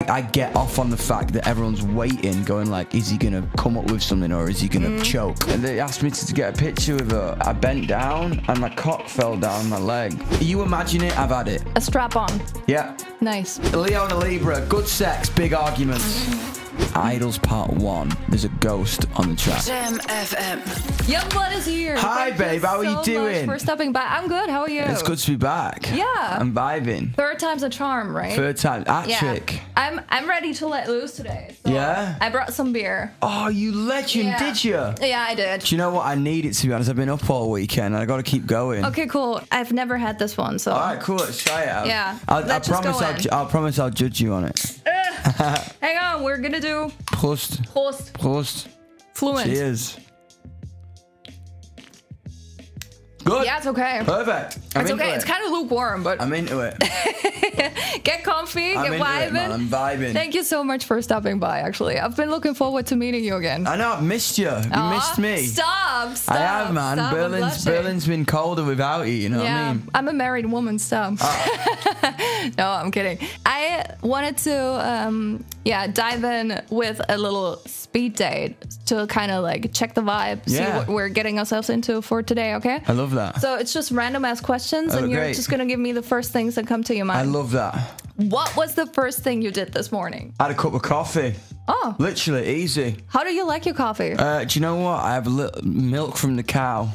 I get off on the fact that everyone's waiting, going like, is he gonna come up with something or is he gonna choke? And they asked me to get a picture with her. I bent down and my cock fell down my leg. You imagine it? I've had it. A strap on. Yeah. Nice. Leo and a Libra, good sex, big arguments. Idols Part 1. There's a ghost on the track. Jam FM. Young Blood is here. Hi, babe. How are you doing? For stopping by. I'm good. How are you? It's good to be back. Yeah. I'm vibing. Third time's a charm, right? Third time. Trick. I'm ready to let loose today. So Yeah? I brought some beer. Oh, you legend, did you? Yeah, I did. Do you know what? I need it, to be honest. I've been up all weekend and I got to keep going. Okay, cool. I've never had this one, so. All right, cool. Let's try it out. Yeah. I Let's just promise. go in. I'll promise I'll judge you on it. Hang on, we're gonna do Prost. Prost. Fluent. Cheers. Good. Yeah, it's okay. Perfect. It's okay. It's kind of lukewarm, but I'm into it. get comfy, I'm get into vibing. it, man. I'm vibing. Thank you so much for stopping by, actually. I've been looking forward to meeting you again. I know. I've missed you. You Aw, missed me. Stop. I have, man. Stop, I'm blushing. Berlin's been colder without you. You know what I mean? I'm a married woman, stop. No, I'm kidding. I wanted to, dive in with a little speed date to kind of like check the vibe, see what we're getting ourselves into for today, okay? I love that. So it's just random ass questions, and you're just gonna give me the first things that come to your mind. I love that. What was the first thing you did this morning? I had a cup of coffee. Oh. Literally, easy. How do you like your coffee? Do you know what? I have a little milk from the cow.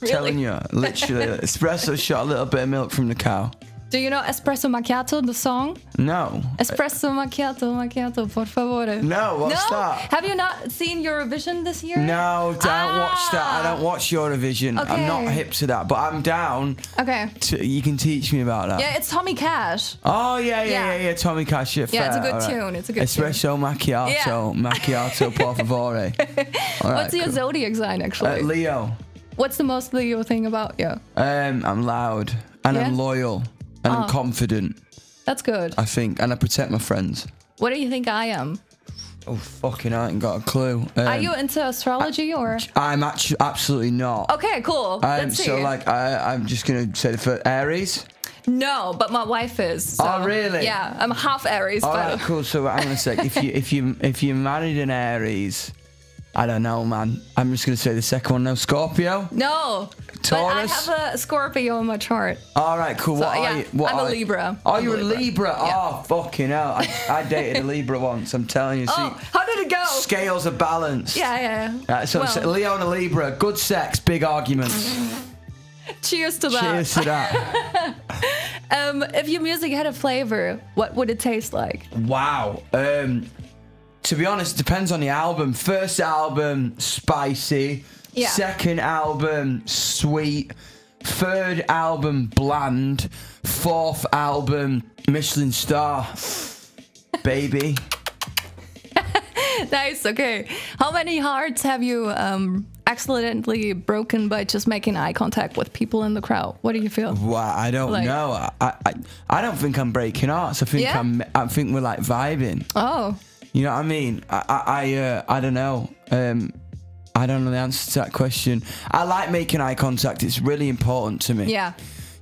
Really? Telling you, literally, espresso shot, a little bit of milk from the cow. Do you know Espresso Macchiato, the song? No. Espresso Macchiato, por favore. No, what's that? Have you not seen Eurovision this year? No, don't watch that. I don't watch Eurovision. Okay. I'm not hip to that, but I'm down. Okay. You can teach me about that. Yeah, it's Tommy Cash. Oh, yeah. Tommy Cash. Yeah, Yeah, it's a fair. good All tune. It's a good Espresso macchiato. Yeah. Macchiato, por favore. All What's your cool. zodiac sign, actually? Leo. What's the most Leo thing about you? I'm loud and I'm loyal and I'm confident, That's good. I think, and I protect my friends. What do you think I am? Oh, fucking, I ain't got a clue. Are you into astrology or? I'm actually absolutely not. Okay, cool. Let's see. So, like, I'm just going to say for Aries. No, but my wife is. So, Oh, really? Yeah, I'm half Aries. All but right, cool. So, hang on a sec. if you married an Aries, I don't know, man. I'm just going to say the second one now. Scorpio? No. Taurus? But I have a Scorpio in my chart. All right, cool. So, what are you? What I'm are a Libra. Oh, I'm you're a Libra. Yeah. Oh, fucking hell. I dated a Libra once, I'm telling you. See, Oh, how did it go? scales are balanced. Yeah. So, Leo and a Libra, good sex, big arguments. Cheers to that. Cheers to that. If your music had a flavor, what would it taste like? Wow. To be honest, depends on the album. First album, spicy. Yeah. Second album, sweet. Third album, bland. Fourth album, Michelin star. Baby. Nice, okay. How many hearts have you accidentally broken by just making eye contact with people in the crowd? What do you feel? Well, I don't know. I don't think I'm breaking hearts. I think I think we're like vibing. Oh. You know what I mean? I don't know. I don't know the answer to that question. I like making eye contact. It's really important to me. Yeah.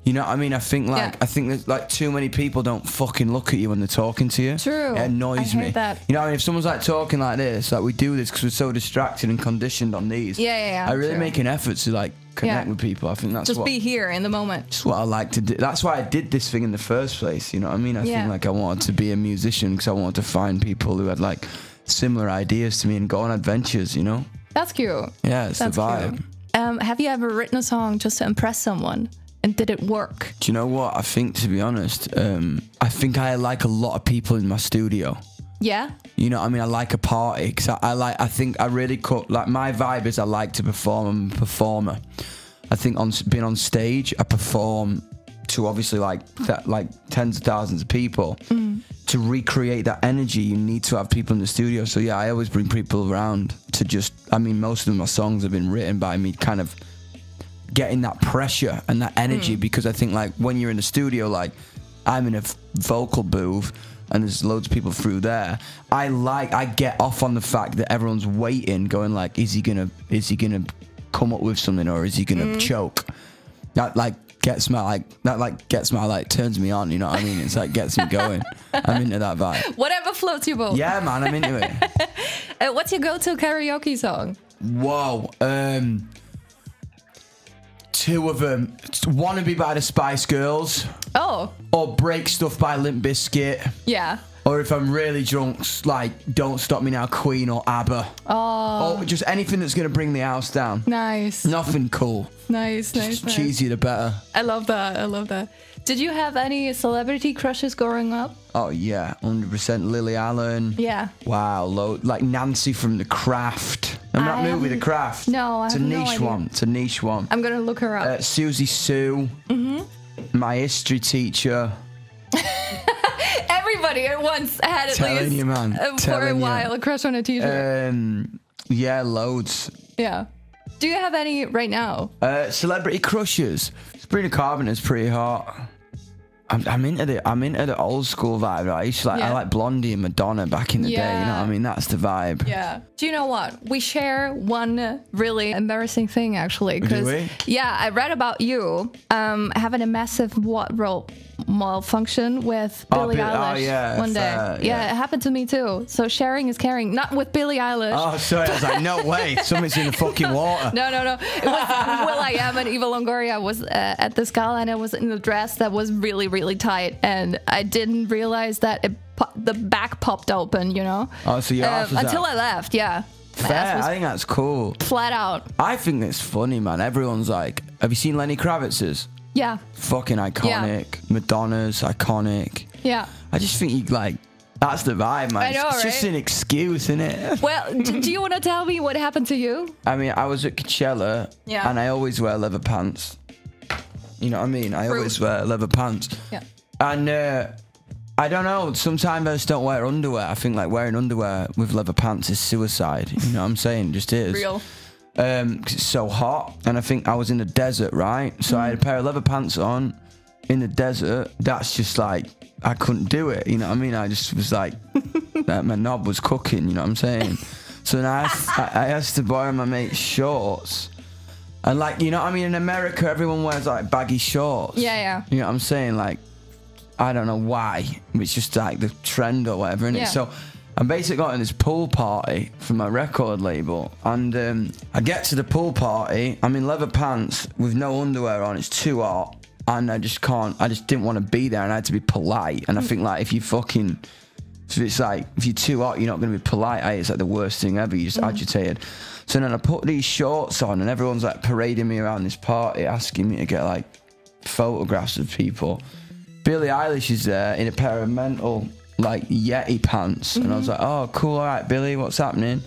You know what I mean? I think that like too many people don't fucking look at you when they're talking to you. True. It annoys I me. hate that. You know what I mean? If someone's like talking like this, like we do this because we're so distracted and conditioned on these. Yeah. I really true. make an effort to like connect with people. I think that's just what. be here in the moment. That's what I like to do. That's why I did this thing in the first place. You know what I mean? I think like I wanted to be a musician because I wanted to find people who had like similar ideas to me and go on adventures. You know? That's cute. Yeah, it's the vibe. Cute. Have you ever written a song just to impress someone? And did it work? Do you know what? I think, to be honest, I think I like a lot of people in my studio. Yeah? You know what I mean? I like a party because I think I really cut, like my vibe is I like to perform. I'm a performer. I think being on stage, I perform to obviously like tens of thousands of people. To recreate that energy, you need to have people in the studio. So yeah, I always bring people around to just, I mean, most of my songs have been written by me kind of getting that pressure and that energy because I think like when you're in the studio, like I'm in a vocal booth and there's loads of people through there. I get off on the fact that everyone's waiting, going like, is he gonna come up with something or is he gonna choke? That like gets my turns me on, you know what I mean? It's like gets me going. I'm into that vibe. Whatever floats your boat. Yeah, man, I'm into it. What's your go-to karaoke song? Whoa. Two of them. Wannabe by the Spice Girls. Oh. Or Break Stuff by Limp Bizkit. Yeah. Or if I'm really drunk, like Don't Stop Me Now, Queen or ABBA. Oh. Or just anything that's going to bring the house down. Nice. Nothing cool. Nice. Cheesier the better. I love that. Did you have any celebrity crushes growing up? Oh, yeah. 100% Lily Allen. Yeah. Wow. Like Nancy from The Craft. Remember that movie, The Craft? No, I have no idea. It's a niche one. I'm going to look her up. Susie Sue. Mm-hmm. My history teacher. Everybody at once had at least you, man. For a while a crush on a teacher. Yeah, loads. Yeah. Do you have any right now? Celebrity crushes. Sabrina Carpenter's pretty hot. I'm into the old school vibe. Right? I like Blondie and Madonna back in the day. You know what I mean? That's the vibe. Yeah. Do you know what? We share one really embarrassing thing actually. Do we? Yeah, I read about you having a massive wardrobe malfunction with Billie Eilish one day. Yeah, it happened to me too. So sharing is caring. Not with Billie Eilish. Oh, sorry. I was like, no way. Something's in the fucking water. No. It was will.i.am and Eva Longoria was at this gala, and I was in a dress that was really, really tight, and I didn't realize that the back popped open, you know? Oh, so your ass was until out. I left, yeah. Fair, I think that's cool. Flat out. I think it's funny, man. Everyone's like, have you seen Lenny Kravitz's? Yeah. Fucking iconic. Yeah. Madonna's iconic. Yeah. I just think that's the vibe, man. I know, it's just an excuse, isn't it? Well, do you want to tell me what happened to you? I mean, I was at Coachella, and I always wear leather pants. You know what I mean? I always wear leather pants. Yeah. And I don't know, sometimes I just don't wear underwear. I think like wearing underwear with leather pants is suicide. You know what I'm saying? It just is. Real. 'Cause it's so hot, and I think I was in the desert, right? So I had a pair of leather pants on in the desert. That's just like, I couldn't do it, you know what I mean? I just was like, my knob was cooking, you know what I'm saying? So then I asked to borrow my mate's shorts. And like, you know what I mean? In America, everyone wears like baggy shorts. Yeah. You know what I'm saying? Like, I don't know why. It's just like the trend or whatever, innit? So I'm basically going to this pool party for my record label, and I get to the pool party. I'm in leather pants with no underwear on. It's too hot, and I just didn't want to be there, and I had to be polite. And I think like if you're too hot, you're not going to be polite. It's like the worst thing ever. You're just agitated. So then I put these shorts on, and everyone's like parading me around this party, asking me to get like photographs of people. Billie Eilish is there in a pair of mental like Yeti pants, and I was like, oh cool, all right Billie, what's happening?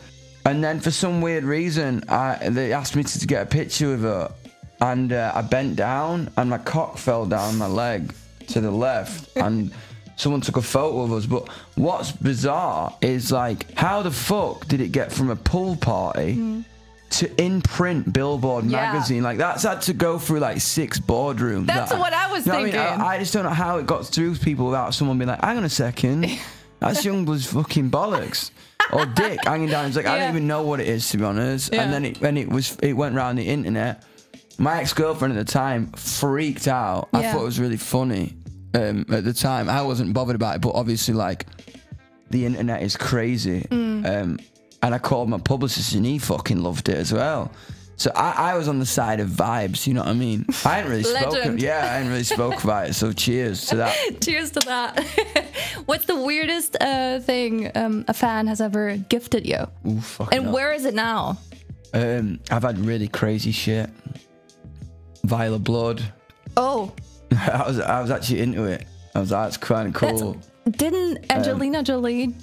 And then for some weird reason they asked me to get a picture with her, and I bent down and my cock fell down my leg to the left and someone took a photo of us. But what's bizarre is like, how the fuck did it get from a pool party to in-print Billboard magazine? Like that's had to go through like 6 boardrooms. That's what I was thinking. I mean? I just don't know how it got through people without someone being like, hang on a second, that's Youngblood's fucking bollocks. Or dick hanging down. It's like, I don't even know what it is, to be honest. And then it went around the internet. My ex-girlfriend at the time freaked out. I thought it was really funny at the time. I wasn't bothered about it, but obviously like the internet is crazy. And I called my publicist and he fucking loved it as well. So I was on the side of vibes, you know what I mean? I hadn't really spoke about it, so cheers to that. Cheers to that. What's the weirdest thing a fan has ever gifted you? Ooh, and where is it now? I've had really crazy shit. Vial of Blood. Oh. I was actually into it. I was like, that's kind of cool. Didn't Angelina Jolie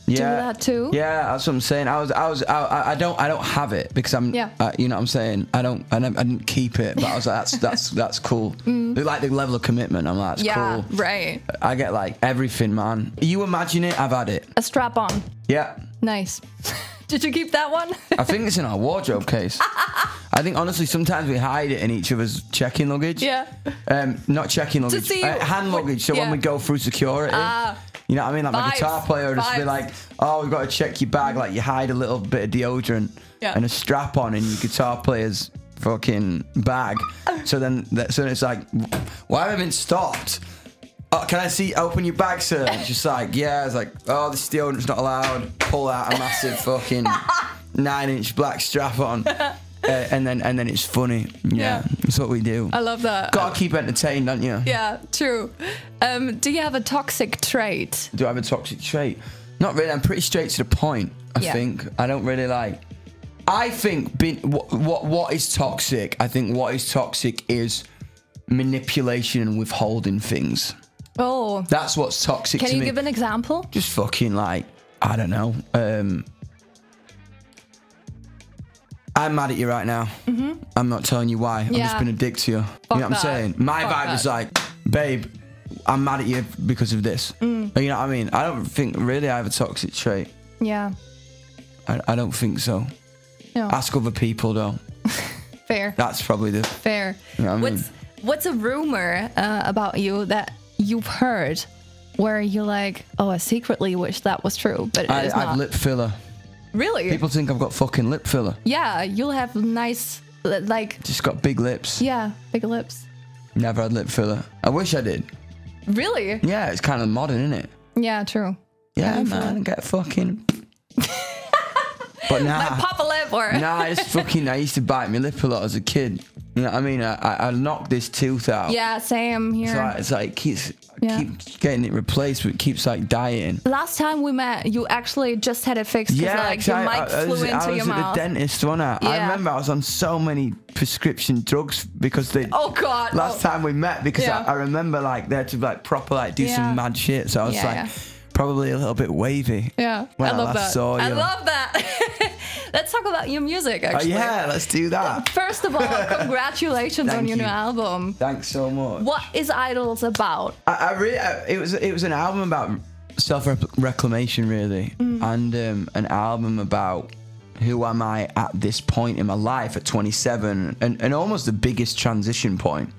do that too? Yeah, that's what I'm saying. I don't have it because I'm. you know what I'm saying. I didn't keep it, but I was like, that's cool. Like the level of commitment. I'm like, that's cool. Right. I get like everything, man. You imagine it, I've had it. A strap on. Yeah. Nice. Did you keep that one? I think it's in our wardrobe case. I think honestly, sometimes we hide it in each other's checking luggage. Yeah. Not checking luggage. Hand luggage. So when we go through security. You know what I mean? Like my guitar player would just be like, oh, we've got to check your bag. Like you hide a little bit of deodorant and a strap on in your guitar player's fucking bag. So then it's like, why have I been stopped? Oh, can I see? Open your bag, sir. It's just like, yeah. It's like, oh, this deodorant's not allowed. Pull out a massive fucking 9-inch black strap on, and then it's funny. Yeah, it's what we do. I love that. Gotta keep entertained, don't you? Yeah, true. Do you have a toxic trait? Do I have a toxic trait? Not really. I'm pretty straight to the point. I think I don't really like. I think what is toxic. I think what is toxic is manipulation and withholding things. Oh, that's what's toxic to me. Can you give an example? Just fucking like, I don't know. I'm mad at you right now. I'm not telling you why. I've just been a dick to you. Fuck you know what I'm saying? My vibe is like, babe, I'm mad at you because of this. You know what I mean? I don't think really I have a toxic trait. Yeah. I don't think so. No. Ask other people though. Fair. That's probably the... Fair. You know what I mean? What's a rumor about you that you've heard where you're like, oh, I secretly wish that was true, but it is not? I have lip filler. Really? People think I've got fucking lip filler. Yeah, you'll have nice, like... Just got big lips. Yeah, big lips. Never had lip filler. I wish I did. Really? Yeah, it's kind of modern, isn't it? Yeah, true. Yeah, man, get fucking... But now... Like pop a lip or... Nah, I used to bite my lip a lot as a kid. You know what I mean? I knocked this tooth out. Yeah, same here. It's like keep getting it replaced, but it keeps like dying. Last time we met, you actually just had it fixed because like your mic flew into your mouth. I was at the dentist, wasn't I? Yeah. I remember I was on so many prescription drugs because they... Oh, God. Last time we met, because I remember like they had to like proper like do some mad shit. So I was like... Probably a little bit wavy. Yeah, I love that. I love that. Let's talk about your music, actually. Yeah, let's do that. First of all, congratulations on your new album. Thanks so much. What is Idols about? It was an album about self-reclamation, really, and an album about who am I at this point in my life at 27, and almost the biggest transition point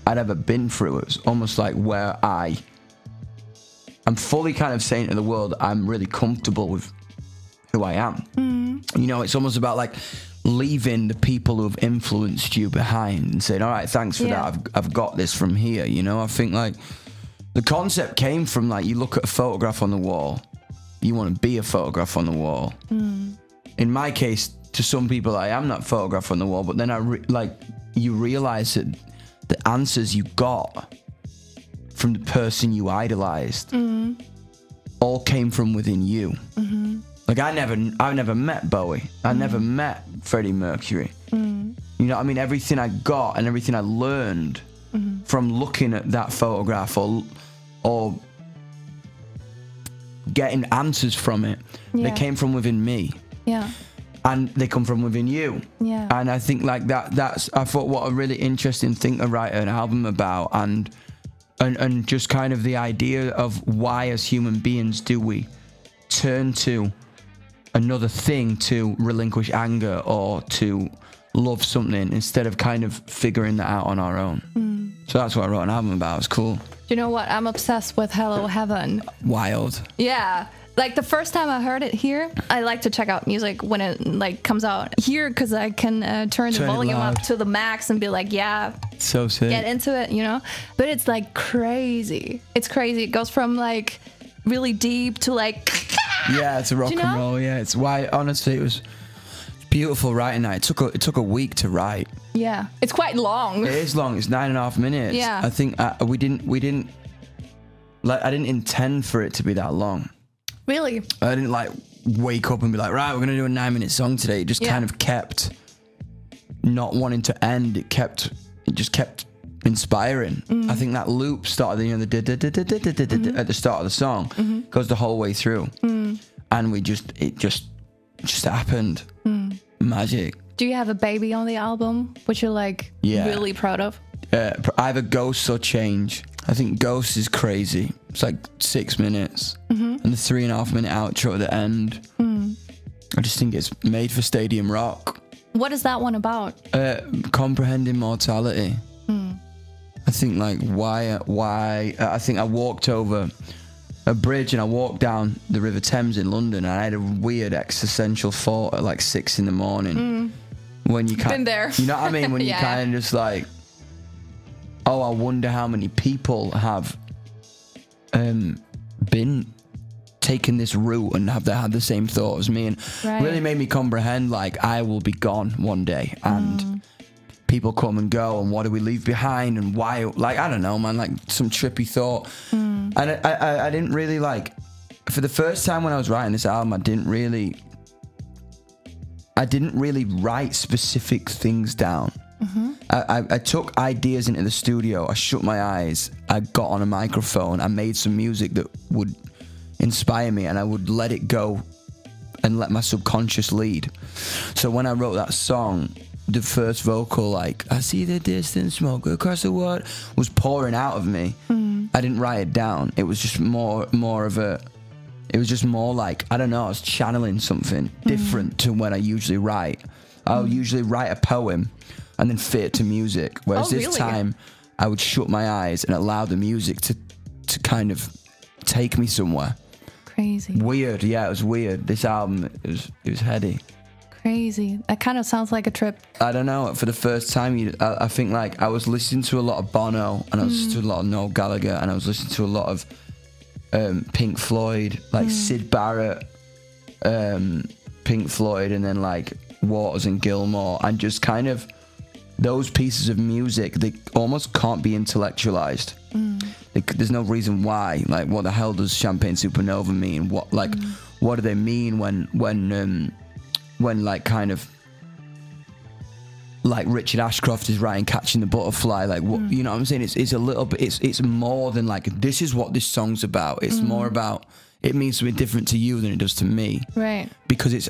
I'd ever been through. It was almost like where I'm fully kind of saying to the world, I'm really comfortable with who I am. You know, it's almost about like leaving the people who have influenced you behind and saying, all right, thanks for that. I've got this from here. You know, I think like the concept came from like, you look at a photograph on the wall, you want to be a photograph on the wall. In my case, to some people, I am that photograph on the wall, but then you realize that the answers you got from the person you idolized all came from within you. Like I never met Bowie. I never met Freddie Mercury. You know what I mean? Everything I got and everything I learned from looking at that photograph or getting answers from it, they came from within me. Yeah. And they come from within you. Yeah. And I think like that's I thought what a really interesting thing to write an album about, and just kind of the idea of why as human beings do we turn to another thing to relinquish anger or to love something instead of kind of figuring that out on our own. So that's what I wrote an album about. It's cool. You know what? I'm obsessed with Hello Heaven. Wild. Yeah. Like the first time I heard it here, I like to check out music when it like comes out here because I can turn the volume up to the max and be like, yeah, so sick. Get into it, you know? But it's like crazy. It's crazy. It goes from like really deep to like... Yeah, it's a rock and roll. Yeah, it's why, honestly, it was beautiful writing night. It took a week to write. Yeah, it's quite long. It is long. It's 9.5 minutes. Yeah. I think we didn't like, I didn't intend for it to be that long. Really? I didn't like wake up and be like, right, we're gonna do a 9-minute song today. It just kind of kept not wanting to end. It just kept inspiring. I think that loop started, you know, the at the start of the song goes the whole way through, and it just happened. Magic. Do you have a baby on the album, which you're like really proud of? Either Ghosts or Change. I think Ghosts is crazy. It's like 6 minutes, and the 3.5 minute outro at the end. I just think it's made for stadium rock. What is that one about? Comprehending mortality. I think like why I think I walked over a bridge and I walked down the River Thames in London, and I had a weird existential thought at like 6 in the morning. when you Been there. You know what I mean? When you Yeah. kind of just like, oh, I wonder how many people have been taking this route and have they had the same thought as me, and Right. really made me comprehend like I will be gone one day, and people come and go, and what do we leave behind, and why? Like, I don't know, man. Like some trippy thought, and I didn't really like. For the first time when I was writing this album, I didn't really write specific things down. I took ideas into the studio, I shut my eyes, I got on a microphone, I made some music that would inspire me, and I would let it go and let my subconscious lead. So when I wrote that song, the first vocal, like, I see the distant smoke across the water, was pouring out of me. I didn't write it down. It was just more of a, it was just more like, I don't know, I was channeling something different to when I usually write. I'll usually write a poem and then fit it to music. Whereas this time, I would shut my eyes and allow the music to kind of take me somewhere. Crazy. Weird, yeah, it was weird. This album, it was heady. Crazy. That kind of sounds like a trip. I don't know. For the first time, I think like I was listening to a lot of Bono, and I was listening to a lot of Noel Gallagher, and I was listening to a lot of Pink Floyd, like Syd Barrett, Pink Floyd, and then like Waters and Gilmour, and just kind of those pieces of music, they almost can't be intellectualized. There's no reason why. Like, what the hell does Champagne Supernova mean? What what do they mean when like kind of like Richard Ashcroft is writing Catching the Butterfly? Like, what, you know what I'm saying? It's a little bit. It's more than like, this is what this song's about. It's more about, it means something different to you than it does to me. Right. Because it's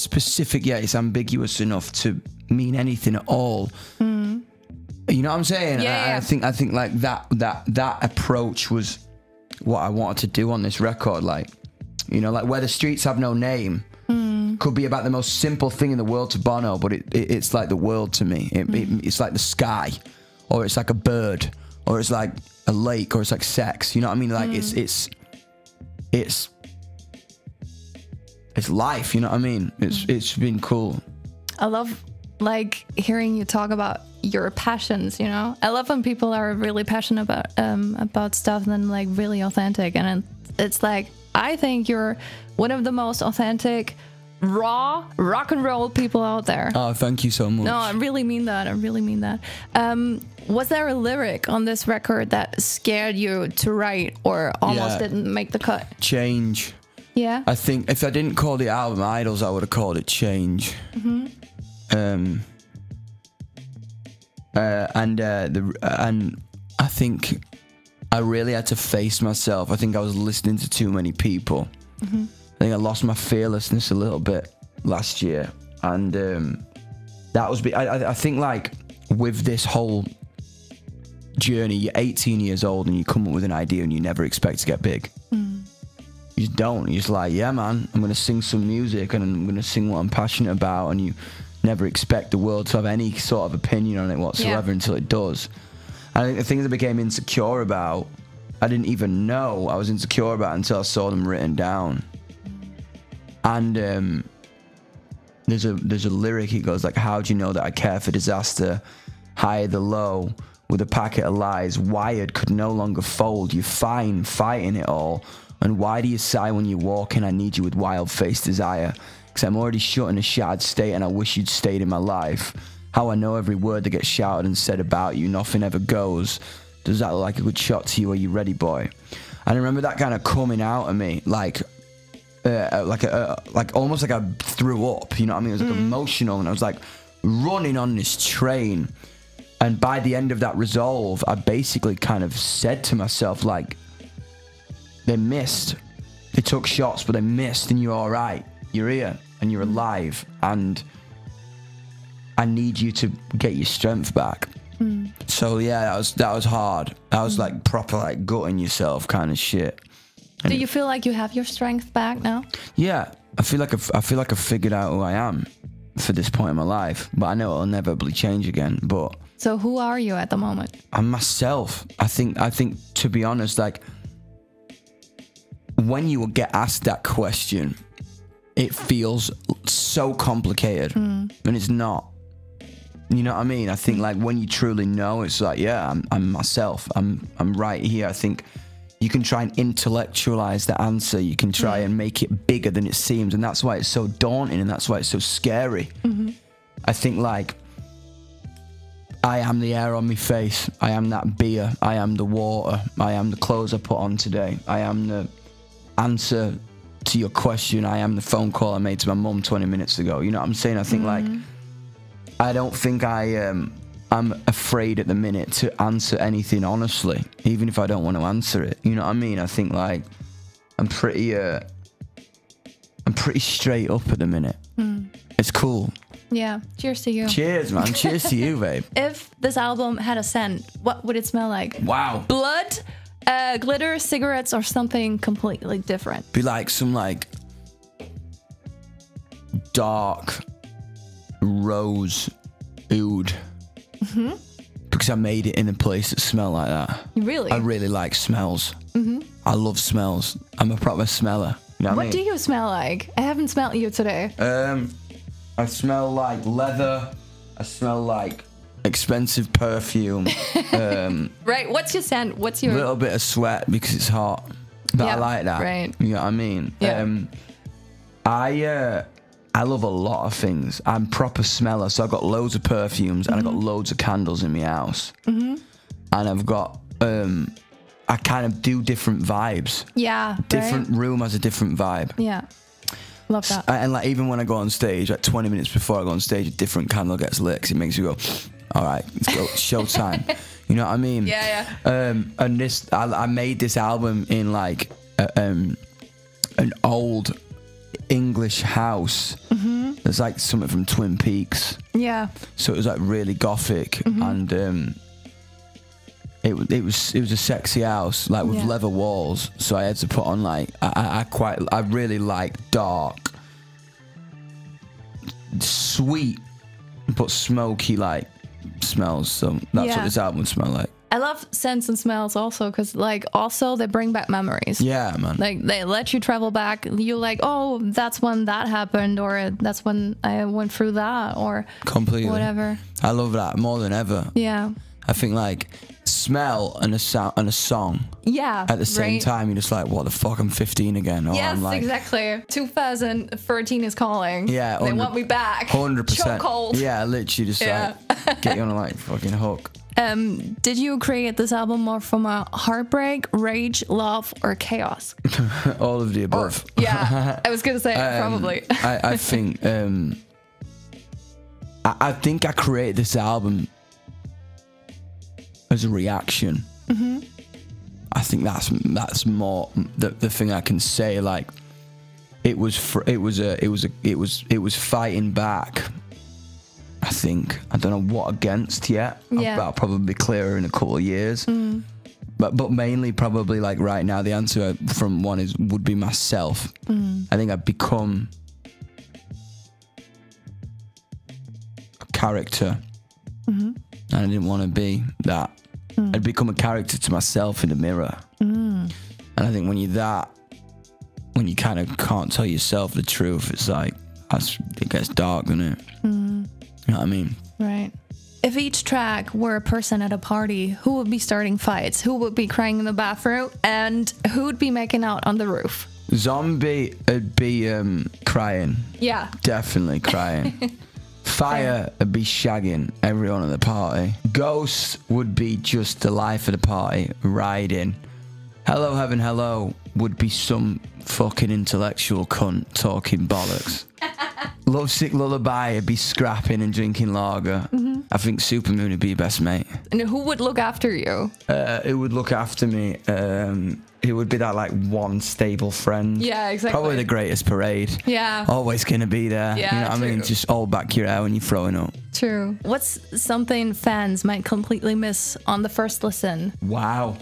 specific, yeah, it's ambiguous enough to mean anything at all. You know what I'm saying? Yeah. I think like that approach was what I wanted to do on this record. Like, you know, like Where the Streets Have No Name could be about the most simple thing in the world to Bono, but it's like the world to me. It's like the sky, or it's like a bird, or it's like a lake, or it's like sex. You know what I mean? Like it's life. You know what I mean? It's been cool. I love like hearing you talk about your passions, you know. I love when people are really passionate about stuff and then like really authentic, and it's like, I think you're one of the most authentic, raw rock and roll people out there. Oh, thank you so much. No, I really mean that. Was there a lyric on this record that scared you to write or almost didn't make the cut? Change. Yeah. I think if I didn't call the album Idols, I would have called it Change. And I think I really had to face myself. I think I was listening to too many people. I think I lost my fearlessness a little bit last year, and that was. I think like with this whole journey, you're 18 years old and you come up with an idea and you never expect to get big. You just don't. You're just like, yeah, man, I'm gonna sing some music and I'm gonna sing what I'm passionate about, and you never expect the world to have any sort of opinion on it whatsoever until it does. And I think the things I became insecure about, I didn't even know I was insecure about until I saw them written down. And there's a lyric, he goes like, how do you know that I care for disaster? High the low with a packet of lies, wired could no longer fold. You're fine fighting it all. And why do you sigh when you walk in? I need you with wild-faced desire. Cause I'm already shut in a shattered state and I wish you'd stayed in my life. How I know every word that gets shouted and said about you, nothing ever goes. Does that look like a good shot to you? Are you ready, boy? And I remember that kind of coming out of me, like almost like I threw up, you know what I mean? It was like emotional, and I was like running on this train. And by the end of that resolve, I basically kind of said to myself, like, they missed. They took shots, but they missed, and you're all right. You're here, and you're alive, and I need you to get your strength back. So yeah, that was hard. That was like proper like gutting yourself kind of shit. And do you feel like you have your strength back now? Yeah, I feel like I've figured out who I am for this point in my life, but I know it'll inevitably change again. But so who are you at the moment? I'm myself. I think to be honest, like when you get asked that question, it feels so complicated, and it's not. You know what I mean? I think like when you truly know, it's like, yeah, I'm myself. I'm right here. I think you can try and intellectualize the answer. You can try and make it bigger than it seems, and that's why it's so daunting, and that's why it's so scary. I think like I am the air on my face. I am that beer. I am the water. I am the clothes I put on today. I am the answer to your question. I am the phone call I made to my mum 20 minutes ago. You know what I'm saying? I think like I don't think I'm afraid at the minute to answer anything honestly, even if I don't want to answer it. You know what I mean? I think like I'm pretty straight up at the minute. It's cool. Yeah. Cheers to you. Cheers, man. Cheers to you, babe. If this album had a scent, what would it smell like? Wow. Blood, glitter, cigarettes, or something completely different? Be like some like dark rose oud. Because I made it in a place that smelled like that. Really? I really like smells. I love smells. I'm a proper smeller. You know what I mean? Do you smell like? I haven't smelled you today. I smell like leather. I smell like expensive perfume. Right. What's your scent? What's your... A little bit of sweat because it's hot. But I like that. Right. You know what I mean? Yeah. I love a lot of things. I'm proper smeller, so I've got loads of perfumes and I've got loads of candles in my house. And I've got I kind of do different vibes. Yeah. Different room has a different vibe. Yeah. Love that. And like even when I go on stage, like 20 minutes before I go on stage, a different candle gets lit 'cause it makes you go, all right, let's go, showtime. You know what I mean? Yeah. And this, I made this album in like an old English house. There's like something from Twin Peaks. Yeah. So it was like really gothic, and it was a sexy house, like with leather walls. So I had to put on like I really like dark, sweet, but smoky like smells. So that's what this album would smell like. I love scents and smells also because, like, also they bring back memories. Yeah, man. Like, they let you travel back. You're like, oh, that's when that happened, or that's when I went through that, or completely whatever. I love that more than ever. Yeah. I think like smell and a sound and a song. Yeah. At the same time, you're just like, what the fuck? I'm 15 again. Or yes, I'm like, exactly. 2013 is calling. Yeah, they want me back. 100%. Chokehold. Yeah, literally just like get you on a like fucking hook. Did you create this album more from a heartbreak, rage, love, or chaos? All of the above. Yeah, I was gonna say probably. I think I think I created this album as a reaction. I think that's more the thing I can say. Like it was fighting back. I think I don't know what against yet. Yeah. I'll probably be clearer in a couple of years. But mainly probably like right now the answer from one would be myself. I think I've become a character, and I didn't want to be that. I'd become a character to myself in the mirror. And I think when you kind of can't tell yourself the truth, it's like it gets dark, doesn't it? You know what I mean? Right. If each track were a person at a party, who would be starting fights? Who would be crying in the bathroom? And who would be making out on the roof? Zombie would be crying. Yeah. Definitely crying. Fire would be shagging everyone at the party. Ghost would be just the life of the party, riding. Hello Heaven Hello would be some fucking intellectual cunt talking bollocks. Lovesick Lullaby would be scrapping and drinking lager. I think Supermoon would be your best mate. And who would look after you? It would look after me. It would be that like one stable friend. Yeah, exactly. Probably the greatest parade. Yeah. Always gonna be there. Yeah, you know what I mean? Just all back your hair when you're throwing up. True. What's something fans might completely miss on the first listen? Wow.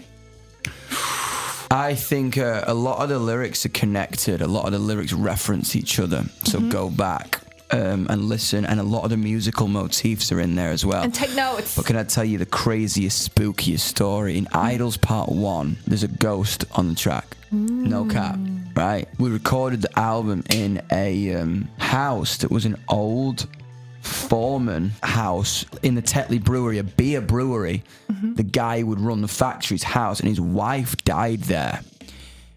I think a lot of the lyrics are connected. A lot of the lyrics reference each other. So go back and listen. And a lot of the musical motifs are in there as well. And take notes. But can I tell you the craziest, spookiest story? In Idols Part 1, there's a ghost on the track. No cap. Right? We recorded the album in a house that was an old foreman house in the Tetley Brewery, a beer brewery. The guy who would run the factory's house, and his wife died there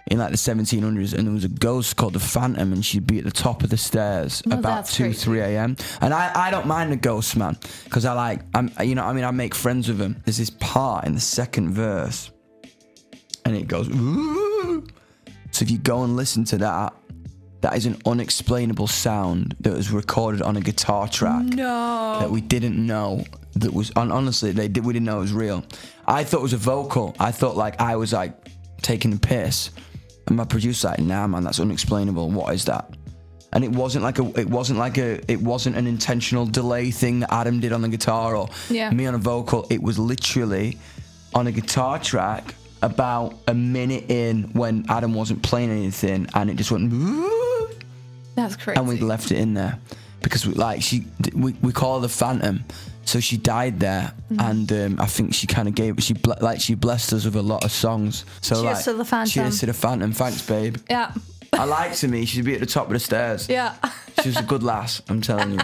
in like the 1700s, and there was a ghost called the Phantom, and she'd be at the top of the stairs about 2-3 a.m. And I don't mind the ghost, man, because I make friends with him. There's this part in the second verse, and it goes, ooh. So if you go and listen to that, that is an unexplainable sound that was recorded on a guitar track. No. That we didn't know that was, honestly, we didn't know it was real. I thought it was a vocal. I thought like I was like taking the piss. And my producer like, nah, man, that's unexplainable. What is that? And it wasn't an intentional delay thing that Adam did on the guitar or me on a vocal. It was literally on a guitar track about a minute in when Adam wasn't playing anything, and it just went. That's crazy. And we left it in there because we call her the Phantom. So she died there, and I think she kind of she blessed us with a lot of songs. So cheers to the Phantom. Cheers to the Phantom. Thanks, babe. Yeah. I liked me. She'd be at the top of the stairs. Yeah. She was a good lass, I'm telling you.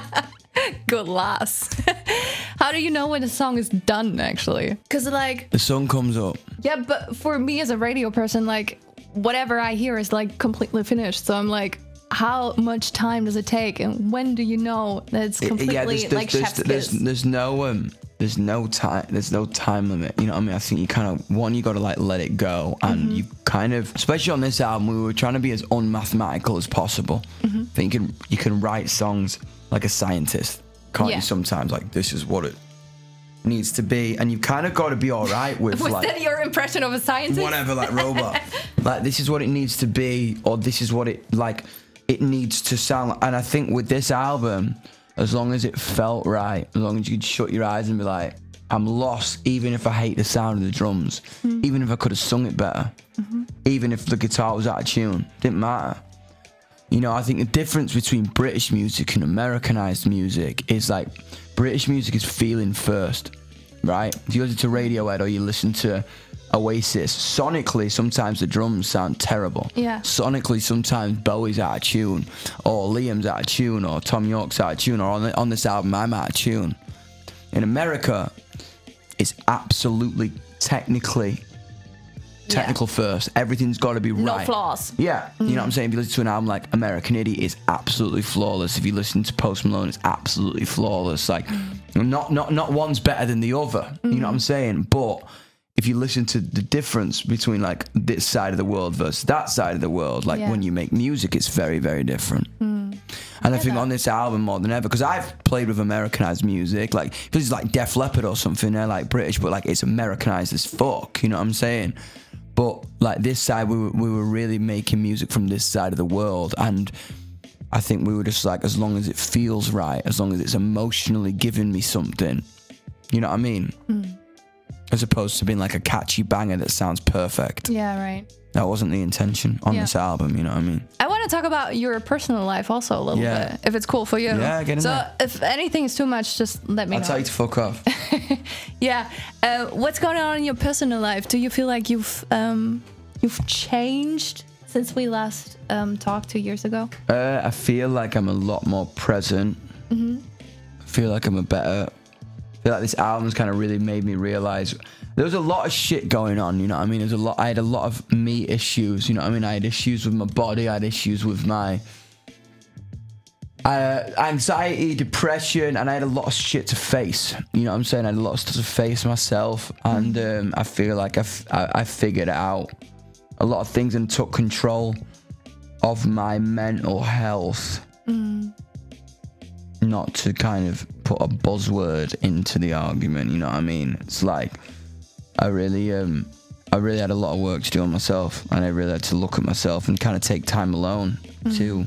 Good lass. How do you know when a song is done, actually? Because like the sun comes up. Yeah, but for me as a radio person, like whatever I hear is like completely finished. So I'm like, how much time does it take, and when do you know that it's completely like chef's kiss? There's no time limit. You know what I mean? I think you kind of you got to like let it go, and you kind of, especially on this album, we were trying to be as unmathematical as possible. I think you can write songs like a scientist, can't you? Sometimes like this is what it needs to be, and you kind of got to be all right with Was that your impression of a scientist? Whatever, like robot. Like this is what it needs to be, or this is what it needs to sound like. And I think with this album, as long as it felt right, as long as you could shut your eyes and be like, I'm lost, even if I hate the sound of the drums, even if I could have sung it better, even if the guitar was out of tune, didn't matter. You know, I think the difference between British music and Americanized music is like, British music is feeling first, right? If you listen to Radiohead or you listen to Oasis, sonically sometimes the drums sound terrible. Yeah. Sonically sometimes Bowie's out of tune, or Liam's out of tune, or Tom York's out of tune, or on this album I'm out of tune. In America, it's absolutely technical first. Everything's got to be right. No flaws. Yeah, you know what I'm saying? If you listen to an album like American Idiot, it's absolutely flawless. If you listen to Post Malone, it's absolutely flawless. Like, not one's better than the other. You know what I'm saying? But if you listen to the difference between like this side of the world versus that side of the world, like when you make music, it's very, very different. And I think on this album more than ever, because I've played with Americanized music, like if it's like Def Leppard or something, they're like British, but like it's Americanized as fuck. You know what I'm saying? But like this side, we were really making music from this side of the world, and I think we were just like, as long as it feels right, as long as it's emotionally giving me something, you know what I mean? As opposed to being like a catchy banger that sounds perfect. Yeah, right. That wasn't the intention on this album, you know what I mean? I want to talk about your personal life also a little bit, if it's cool for you. Yeah, get in there. So if anything is too much, just let me know. I'll tell you to fuck off. Yeah. What's going on in your personal life? Do you feel like you've changed since we last talked 2 years ago? I feel like I'm a lot more present. I feel like I'm I feel like this album's kind of really made me realize there was a lot of shit going on, you know what I mean? I had a lot of me issues, you know what I mean? I had issues with my body, I had issues with my anxiety, depression, and I had a lot of shit to face, you know what I'm saying? I had a lot of stuff to face myself, and I feel like I figured out a lot of things and took control of my mental health. Not to kind of put a buzzword into the argument, you know what I mean? It's like I really had a lot of work to do on myself, and I really had to look at myself and kind of take time alone to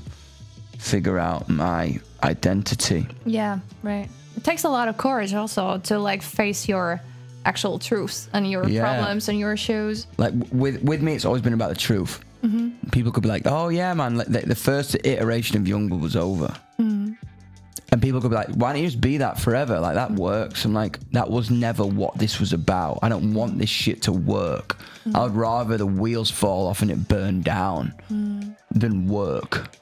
figure out my identity. Yeah, right. It takes a lot of courage also to like face your actual truths and your problems and your issues. Like with me, it's always been about the truth. People could be like, oh yeah, man, like the first iteration of Youngblood was over. And people could be like, why don't you just be that forever? Like, that works. I'm like, that was never what this was about. I don't want this shit to work. I would rather the wheels fall off and it burn down than work.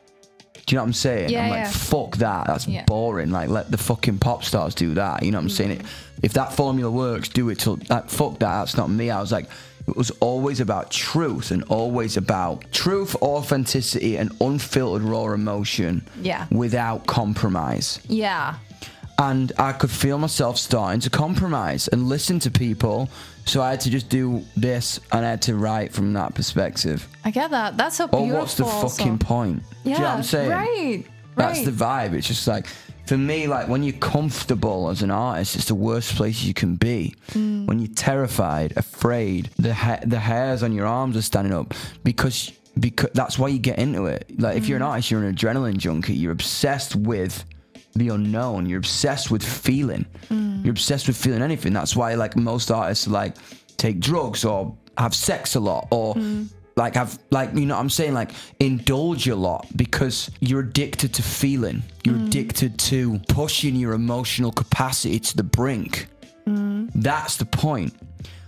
Do you know what I'm saying? Yeah, I'm like, fuck that. That's boring. Like, let the fucking pop stars do that. You know what I'm saying? If that formula works, do it till... fuck that. That's not me. I was like... It was always about truth and always about truth, authenticity, and unfiltered raw emotion. Yeah. Without compromise. Yeah. And I could feel myself starting to compromise and listen to people. So I had to just do this and I had to write from that perspective. I get that. That's so beautiful. Or what's the fucking point? Yeah. Do you know what I'm saying? Right. That's the vibe. It's just like, for me, like when you're comfortable as an artist, it's the worst place you can be. When you're terrified, afraid, the hairs on your arms are standing up because that's why you get into it. Like if you're an artist, you're an adrenaline junkie. You're obsessed with the unknown. You're obsessed with feeling. You're obsessed with feeling anything. That's why like most artists like take drugs or have sex a lot or like have like, you know what I'm saying, like indulge a lot because you're addicted to feeling. You're addicted to pushing your emotional capacity to the brink. That's the point.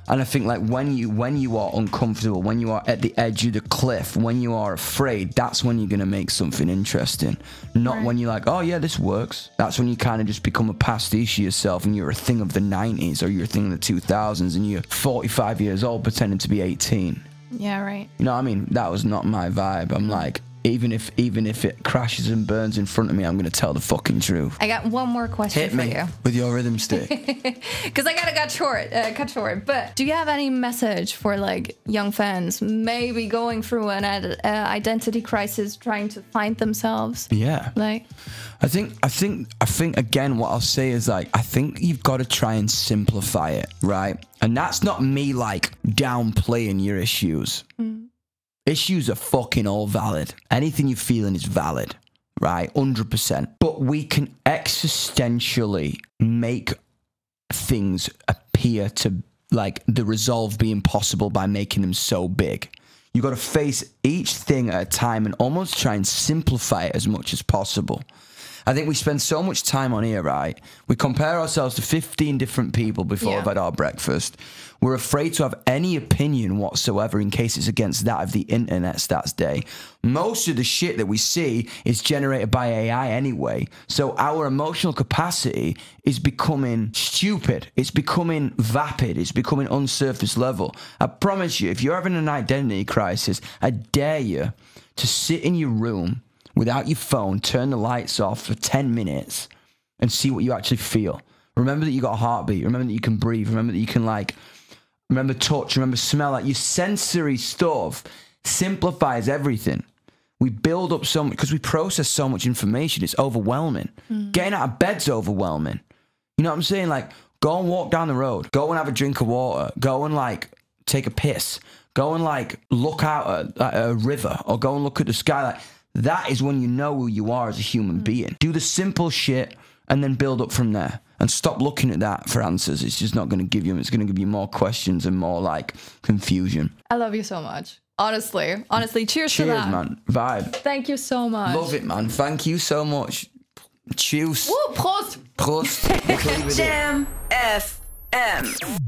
And I think like when you are uncomfortable, when you are at the edge of the cliff, when you are afraid, that's when you're going to make something interesting. Not when you're like, oh yeah, this works. That's when you kind of just become a pastiche of yourself and you're a thing of the 90s or you're a thing of the 2000s and you're 45 years old pretending to be 18. Yeah, right. You know what I mean? That was not my vibe. I'm like, even if it crashes and burns in front of me, I'm going to tell the fucking truth. I got one more question for you. Hit me with your rhythm stick. Because I gotta cut short. But do you have any message for like young fans maybe going through an identity crisis, trying to find themselves? Yeah. Like, I think again, what I'll say is like, I think you've got to try and simplify it, right? And that's not me like downplaying your issues. Issues are fucking all valid. Anything you're feeling is valid, right? 100%. But we can existentially make things appear to like the resolve being possible by making them so big. You got to face each thing at a time and almost try and simplify it as much as possible. I think we spend so much time on here, right? We compare ourselves to 15 different people before we've had our breakfast. We're afraid to have any opinion whatsoever in case it's against that of the internet stats day. Most of the shit that we see is generated by AI anyway. So our emotional capacity is becoming stupid. It's becoming vapid. It's becoming unsurface level. I promise you, if you're having an identity crisis, I dare you to sit in your room without your phone, turn the lights off for 10 minutes and see what you actually feel. Remember that you got a heartbeat. Remember that you can breathe. Remember that you can like, remember touch, remember smell. Like your sensory stuff simplifies everything. We build up so much because we process so much information. It's overwhelming. Getting out of bed's overwhelming. You know what I'm saying? Like go and walk down the road. Go and have a drink of water. Go and like take a piss. Go and like look out at a river or go and look at the sky. Like, that is when you know who you are as a human being. Do the simple shit and then build up from there. And stop looking at that for answers. It's just not going to give you, it's going to give you more questions and more like confusion. I love you so much. Honestly, cheers to that. Cheers, man. Vibe. Thank you so much. Love it, man. Thank you so much. Cheers. Woo, Prost. Prost. Jam FM.